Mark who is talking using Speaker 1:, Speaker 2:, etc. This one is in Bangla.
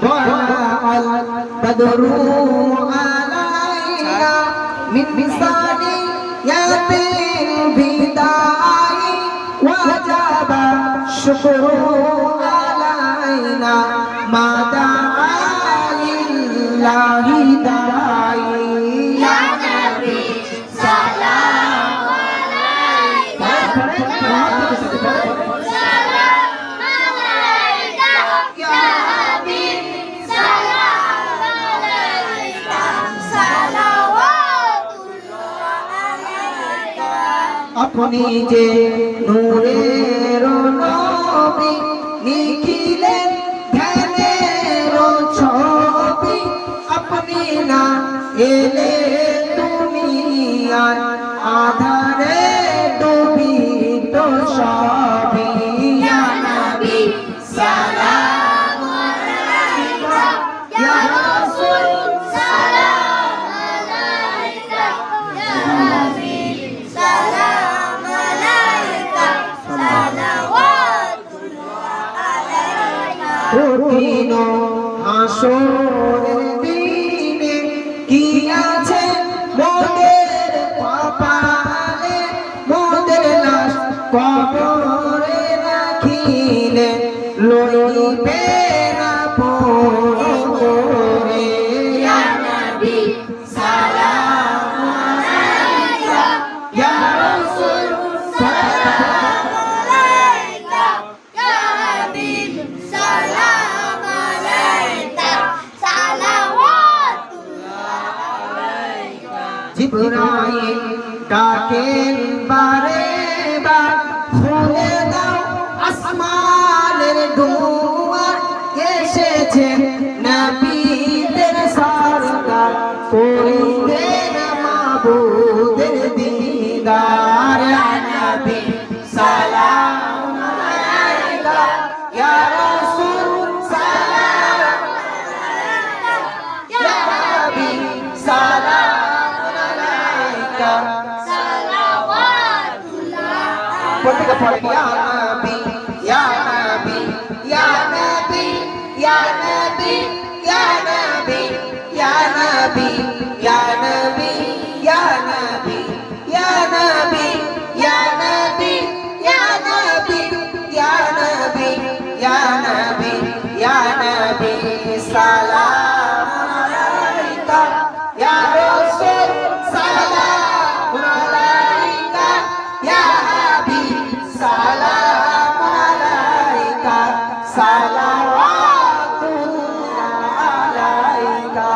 Speaker 1: طلع البدر علينا من ثنيات البداء وجب الشكر علينا ما دعا لله داعي يا نبي سلام عليك अपनी जे नूरेर नबी निखिलेन ध्यानेर छवि अपनी ना एले दुनियार आधारे डूबित सभी या नबी सलाम अलैका या रसूल सलाम अलैका या नबी কঠিন হাসরের দিনে কি আছে মোদের কপালে মোদের লাশ কবরে রাখিলে লইবে না পরে ইয়া নবী সালাম আলাইকা ইয়া রাসূল সালাম আলাইকা ইয়া হাবিব সালাম আলাইকা সালাওয়াতুল্লাহ আলাইকা জিবরাইল ডাকেন বারে বার খুলে দাও আসমানের দুয়ার এসেছেন নবীদের সরকার করিবেন মাবুদের দিদার ইয়া নবী সালাম আলাইকা ইয়া রাসূল সালাম আলাইকা ইয়া হাবিব সালাম আলাইকা সালাওয়াতুল্লাহ প্রত্যেকে পড়ে ইয়া নবী ইয়া নবী ইয়া নবী ইয়া নবী ইয়া নবী ইয়া নবী ইয়া নবী ইয়া নবী ইয়া নবী ইয়া নবী ইয়া নবী ইয়া নবী ইয়া নবী সালাম আলাইকা ইয়া রাসূল সালাম আলাইকা ইয়া হাবিব সালাম আলাইকা সালাওয়াতুল্লাহ আলাইকা।